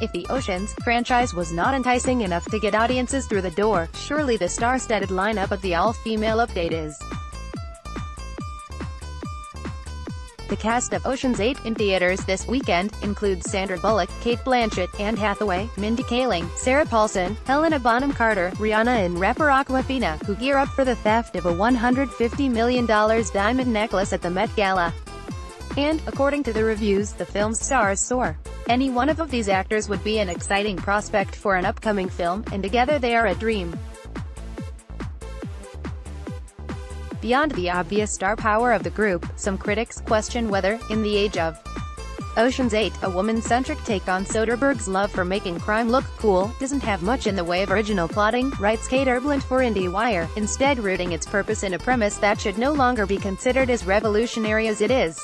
If the Oceans franchise was not enticing enough to get audiences through the door, surely the star-studded lineup of the all-female update is. The cast of Ocean's 8 in theaters this weekend includes Sandra Bullock, Cate Blanchett, Anne Hathaway, Mindy Kaling, Sarah Paulson, Helena Bonham Carter, Rihanna and rapper Awkwafina, who gear up for the theft of a $150 million diamond necklace at the Met Gala. And, according to the reviews, the film's stars soar. Any one of these actors would be an exciting prospect for an upcoming film, and together they are a dream. Beyond the obvious star power of the group, some critics question whether, in the age of Ocean's 8, a woman-centric take on Soderbergh's love for making crime look cool, doesn't have much in the way of original plotting, writes Cate Blanchett for IndieWire, instead rooting its purpose in a premise that should no longer be considered as revolutionary as it is.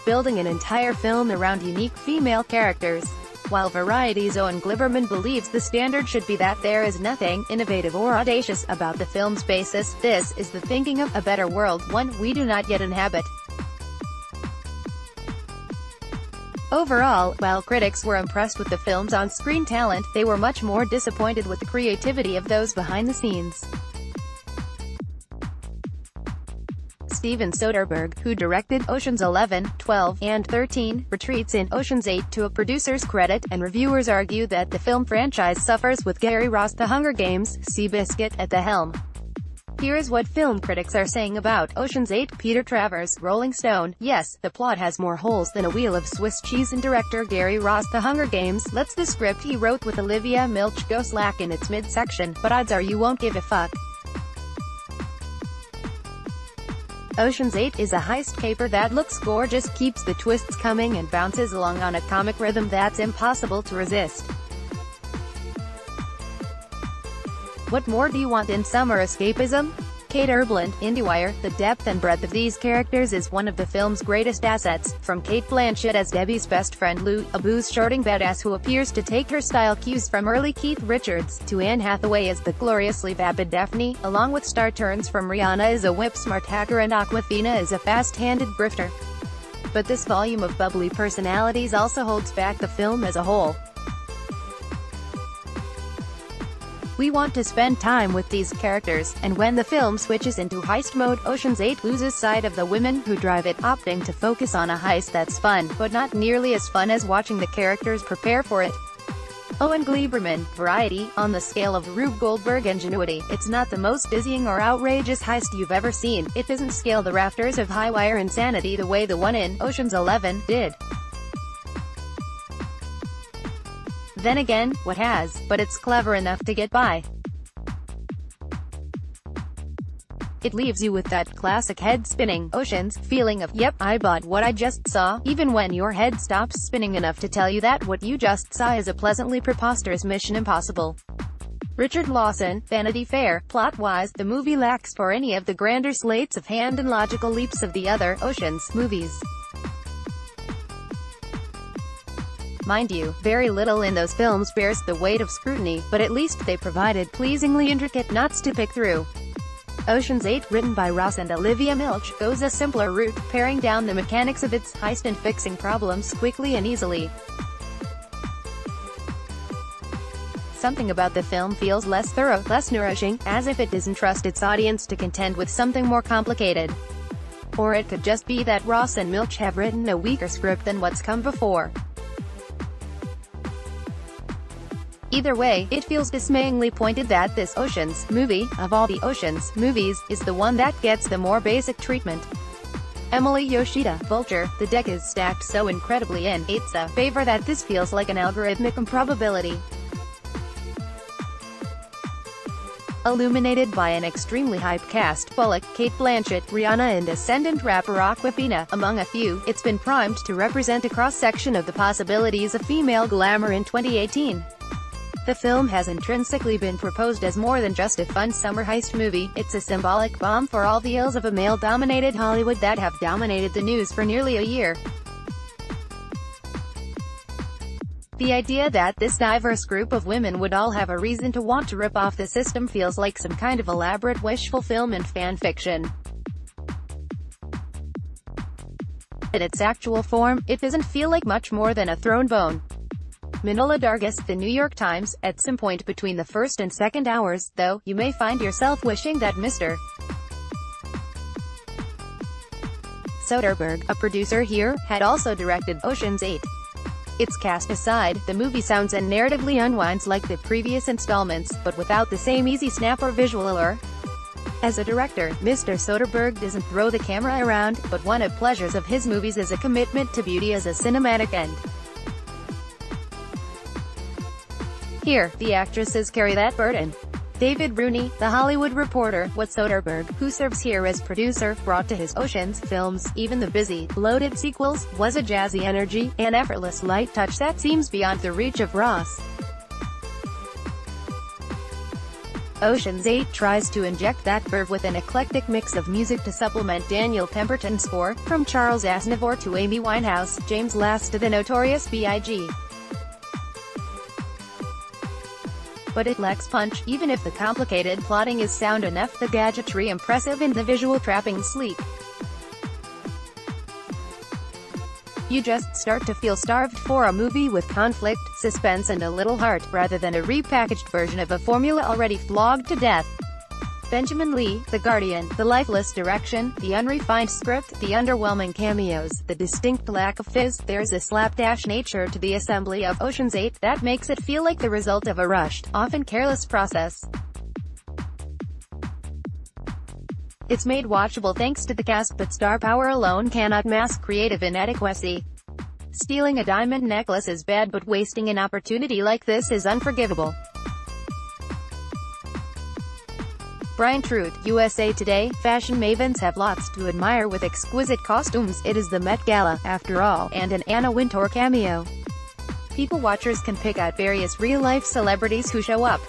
Building an entire film around unique female characters. While Variety's Owen Gleiberman believes the standard should be that there is nothing innovative or audacious about the film's basis, this is the thinking of a better world, one we do not yet inhabit. Overall, while critics were impressed with the film's on-screen talent, they were much more disappointed with the creativity of those behind the scenes. Steven Soderbergh, who directed Ocean's 11, 12, and 13, retreats in Ocean's 8 to a producer's credit, and reviewers argue that the film franchise suffers with Gary Ross' The Hunger Games, Seabiscuit at the helm. Here is what film critics are saying about Ocean's 8. Peter Travers, Rolling Stone: yes, the plot has more holes than a wheel of Swiss cheese, and director Gary Ross' The Hunger Games lets the script he wrote with Olivia Milch go slack in its midsection, but odds are you won't give a fuck. Ocean's 8 is a heist caper that looks gorgeous, keeps the twists coming and bounces along on a comic rhythm that's impossible to resist. What more do you want in summer escapism? Cate Blanchett, IndieWire: the depth and breadth of these characters is one of the film's greatest assets, from Cate Blanchett as Debbie's best friend Lou, a booze-shorting badass who appears to take her style cues from early Keith Richards, to Anne Hathaway as the gloriously vapid Daphne, along with star turns from Rihanna as a whip-smart hacker and Awkwafina as a fast-handed grifter. But this volume of bubbly personalities also holds back the film as a whole. We want to spend time with these characters, and when the film switches into heist mode, Ocean's 8 loses sight of the women who drive it, opting to focus on a heist that's fun, but not nearly as fun as watching the characters prepare for it. Owen Gleiberman, Variety: on the scale of Rube Goldberg ingenuity, it's not the most dizzying or outrageous heist you've ever seen. It doesn't scale the rafters of high-wire insanity the way the one in Ocean's 11 did. Then again, what has? But it's clever enough to get by. It leaves you with that classic head-spinning Oceans feeling of, yep, I bought what I just saw, even when your head stops spinning enough to tell you that what you just saw is a pleasantly preposterous Mission Impossible. Richard Lawson, Vanity Fair: plot-wise, the movie lacks for any of the grander slates of hand and logical leaps of the other Oceans movies. Mind you, very little in those films bears the weight of scrutiny, but at least they provided pleasingly intricate knots to pick through. Ocean's 8, written by Ross and Olivia Milch, goes a simpler route, paring down the mechanics of its heist and fixing problems quickly and easily. Something about the film feels less thorough, less nourishing, as if it doesn't trust its audience to contend with something more complicated. Or it could just be that Ross and Milch have written a weaker script than what's come before. Either way, it feels dismayingly pointed that this Oceans movie, of all the Oceans movies, is the one that gets the more basic treatment. Emily Yoshida, Vulture: the deck is stacked so incredibly in its favor that this feels like an algorithmic improbability. Illuminated by an extremely hype cast, Bullock, Cate Blanchett, Rihanna and ascendant rapper Awkwafina, among a few, it's been primed to represent a cross-section of the possibilities of female glamour in 2018. The film has intrinsically been proposed as more than just a fun summer heist movie. It's a symbolic bomb for all the ills of a male-dominated Hollywood that have dominated the news for nearly a year. The idea that this diverse group of women would all have a reason to want to rip off the system feels like some kind of elaborate wish fulfillment fan fiction. In its actual form, it doesn't feel like much more than a thrown bone. Manohla Dargis, The New York Times. At some point between the first and second hours, though, you may find yourself wishing that Mr. Soderbergh, a producer here, had also directed Ocean's 8. Its cast aside, the movie sounds and narratively unwinds like the previous installments, but without the same easy snap or visual allure. As a director, Mr. Soderbergh doesn't throw the camera around, but one of the pleasures of his movies is a commitment to beauty as a cinematic end. Here, the actresses carry that burden. David Rooney, The Hollywood Reporter, what Soderbergh, who serves here as producer, brought to his Ocean's films, even the busy, loaded sequels, was a jazzy energy, an effortless light touch that seems beyond the reach of Ross. Ocean's 8 tries to inject that verve with an eclectic mix of music to supplement Daniel Pemberton's score, from Charles Aznavour to Amy Winehouse, James Last to the Notorious B.I.G. But it lacks punch, even if the complicated plotting is sound enough, the gadgetry impressive and the visual trappings sleek. You just start to feel starved for a movie with conflict, suspense and a little heart, rather than a repackaged version of a formula already flogged to death. Benjamin Lee, The Guardian, the lifeless direction, the unrefined script, the underwhelming cameos, the distinct lack of fizz, there's a slapdash nature to the assembly of Ocean's 8 that makes it feel like the result of a rushed, often careless process. It's made watchable thanks to the cast, but star power alone cannot mask creative inadequacy. Stealing a diamond necklace is bad, but wasting an opportunity like this is unforgivable. Brian Trude, USA Today. Fashion mavens have lots to admire with exquisite costumes. It is the Met Gala, after all, and an Anna Wintour cameo. People watchers can pick out various real-life celebrities who show up.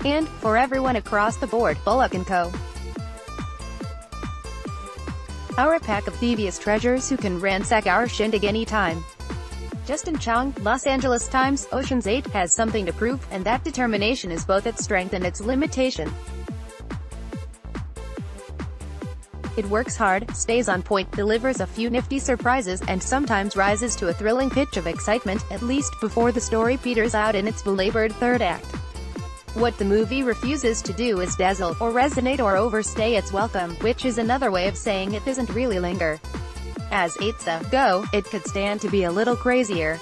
And, for everyone across the board, Bullock & Co. are a pack of devious treasures who can ransack our shindig anytime. Justin Chong, Los Angeles Times. Ocean's 8 has something to prove, and that determination is both its strength and its limitation. It works hard, stays on point, delivers a few nifty surprises, and sometimes rises to a thrilling pitch of excitement, at least before the story peters out in its belabored third act. What the movie refuses to do is dazzle, or resonate, or overstay its welcome, which is another way of saying it doesn't really linger. As 8's a go, it could stand to be a little crazier.